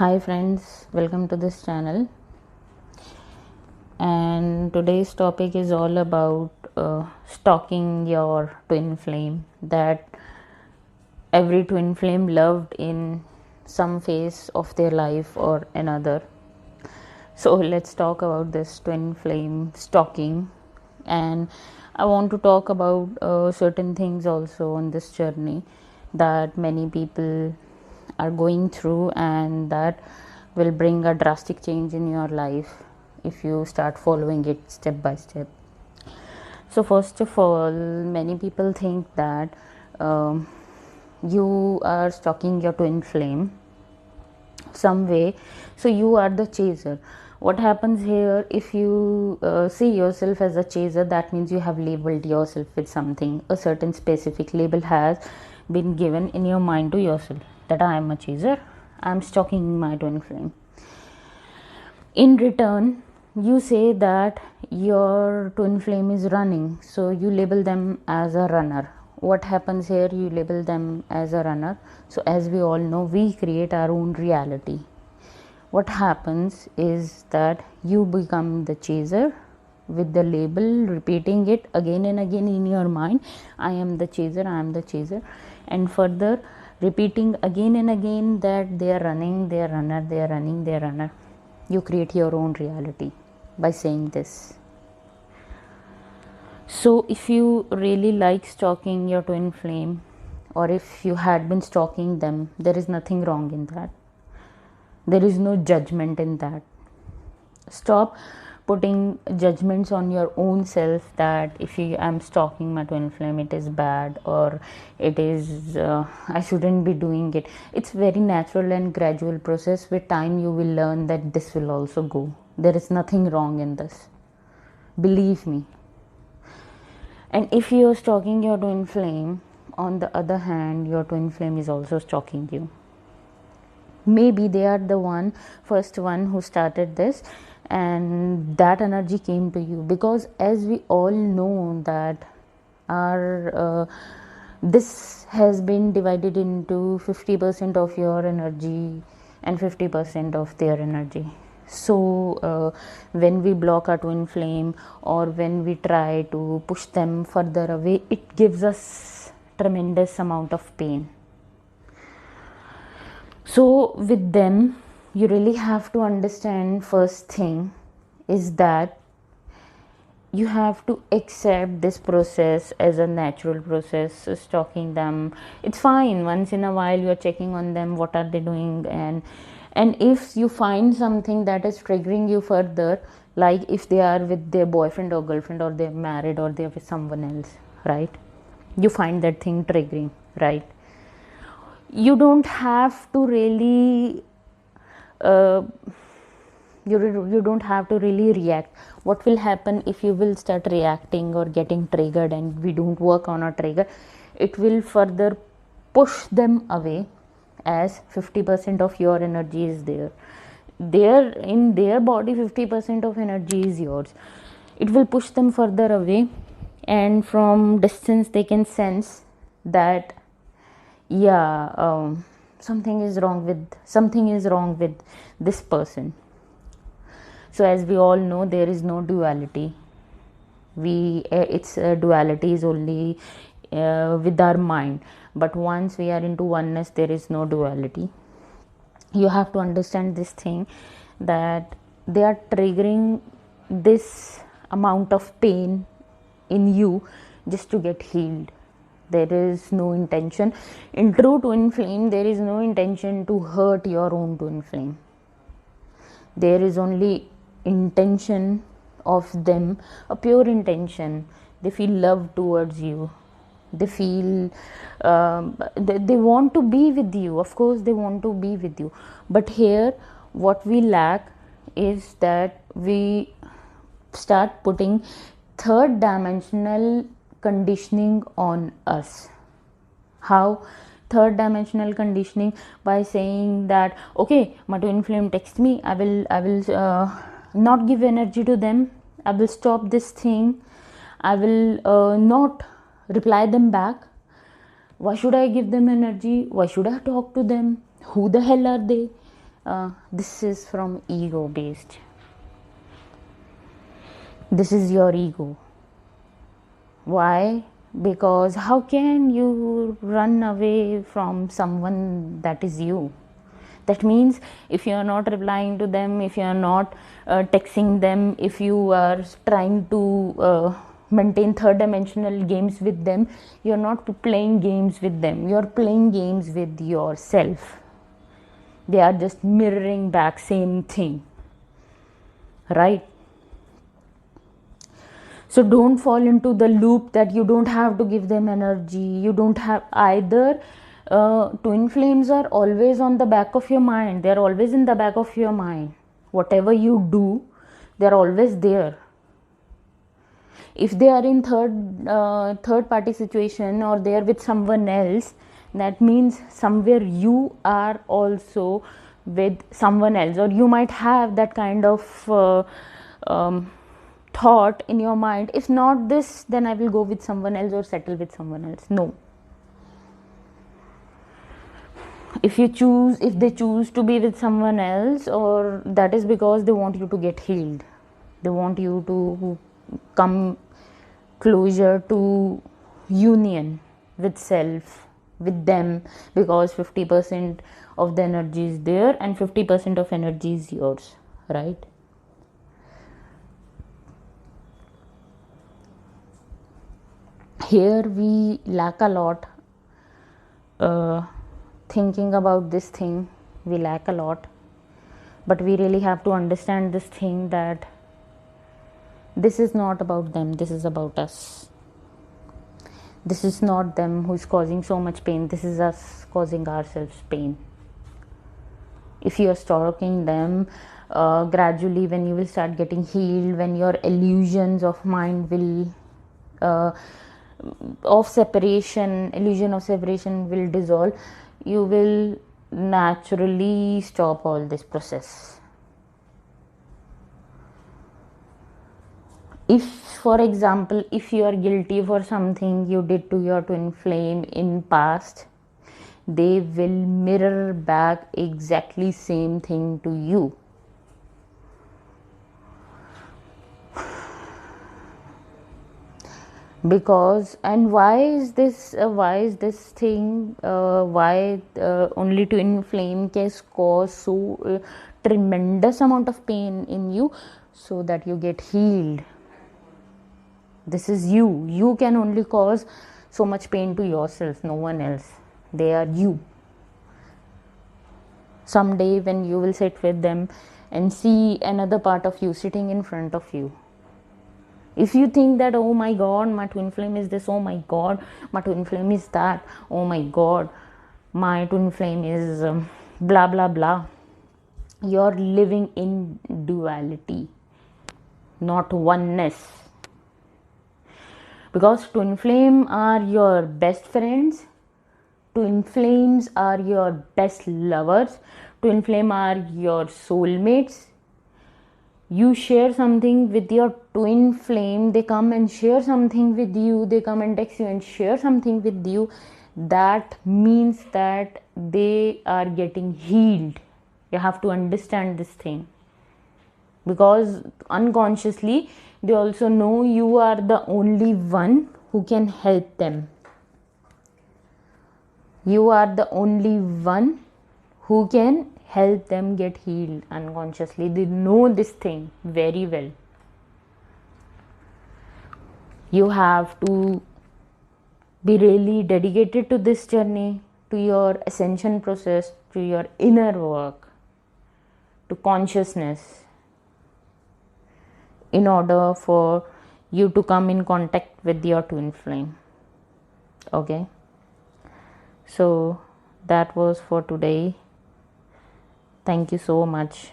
Hi friends, welcome to this channel. And today's topic is all about stalking your twin flame that every twin flame loved in some phase of their life or another. So let's talk about this twin flame stalking, and I want to talk about certain things also on this journey that many people are going through, and that will bring a drastic change in your life if you start following it step by step. So first of all, many people think that um, you are stalking your twin flame some way, so you are the chaser. What happens here, if you see yourself as a chaser, that means you have labeled yourself with something. A certain specific label has been given in your mind to yourself, that I am a chaser, I am stalking my twin flame. In return, you say that your twin flame is running, so you label them as a runner. What happens here, you label them as a runner. So as we all know, we create our own reality. What happens is that you become the chaser with the label, repeating it again and again in your mind. I am the chaser, I am the chaser, and further repeating again and again that they are running, they are runner, they are running, they are runner. You create your own reality by saying this. So if you really like stalking your twin flame, or if you had been stalking them, there is nothing wrong in that. There is no judgment in that. Stop putting judgments on your own self that if I'm stalking my twin flame, it is bad, or it is I shouldn't be doing it. It's very natural and gradual process. With time you will learn that this will also go. There is nothing wrong in this, believe me. And if you are stalking your twin flame, on the other hand, your twin flame is also stalking you. Maybe they are the first one who started this, and that energy came to you, because as we all know that our this has been divided into 50% of your energy and 50% of their energy. So when we block our twin flame, or when we try to push them further away, it gives us tremendous amount of pain. So with them, you really have to understand, first thing is that you have to accept this process as a natural process. Stalking them, it's fine. Once in a while you're checking on them, what are they doing, and if you find something that is triggering you further, like if they are with their boyfriend or girlfriend, or they're married, or they're with someone else, right? You find that thing triggering, right? You don't have to really uh, you don't have to really react. What will happen if you will start reacting or getting triggered, and we don't work on a trigger, it will further push them away, as 50% of your energy is there in their body. 50% of energy is yours. It will push them further away, and from distance they can sense that, yeah, something is wrong with this person. So as we all know, there is no duality. Its duality is only with our mind, but once we are into oneness, there is no duality. You have to understand this thing, that they are triggering this amount of pain in you just to get healed. There is no intention. In true twin flame, there is no intention to hurt your own twin flame. There is only intention of them, a pure intention. They feel love towards you. They feel they want to be with you. Of course they want to be with you, but here what we lack is that we start putting third dimensional conditioning on us. How? Third dimensional conditioning, by saying that, okay, my twin flame text me, I will not give energy to them, I will stop this thing, I will not reply them back. Why should I give them energy? Why should I talk to them? Who the hell are they? This is from ego based. This is your ego. Why? Because how can you run away from someone that is you? That means if you are not replying to them, if you are not texting them, if you are trying to maintain third dimensional games with them, you are not playing games with them, you are playing games with yourself. They are just mirroring back same thing, right? So don't fall into the loop that you don't have to give them energy. You don't have either. Twin flames are always on the back of your mind. They are always in the back of your mind. Whatever you do, they are always there. If they are in third party situation, or they are with someone else, that means somewhere you are also with someone else, or you might have that kind of thought in your mind, if not this, then I will go with someone else or settle with someone else. No. If they choose to be with someone else, or that is because they want you to get healed, they want you to come closer to union with self, with them, because 50% of the energy is there and 50% of energy is yours, right? Here we lack a lot. Thinking about this thing, we lack a lot, but we really have to understand this thing, that this is not about them, this is about us. This is not them who is causing so much pain, this is us causing ourselves pain. If you are stalking them, gradually when you will start getting healed, when your illusions of mind will illusion of separation will dissolve, you will naturally stop all this process. If, for example, if you are guilty for something you did to your twin flame in past, they will mirror back exactly same thing to you. Because, and why is this thing, why only twin flame can cause so tremendous amount of pain in you? So that you get healed. This is you can only cause so much pain to yourself, no one else. They are you. Someday when you will sit with them and see another part of you sitting in front of you, if you think that, oh my god, my twin flame is this, oh my god, my twin flame is that, oh my god, my twin flame is blah blah blah, you're living in duality, not oneness. Because twin flame are your best friends, twin flames are your best lovers, twin flame are your soulmates. You share something with your twin flame, they come and share something with you, they come and text you and share something with you, that means that they are getting healed. You have to understand this thing, because unconsciously they also know you are the only one who can help them. You are the only one who can help them get healed unconsciously. They know this thing very well. You have to be really dedicated to this journey, to your ascension process, to your inner work, to consciousness, in order for you to come in contact with your twin flame. Okay, so that was for today. Thank you so much.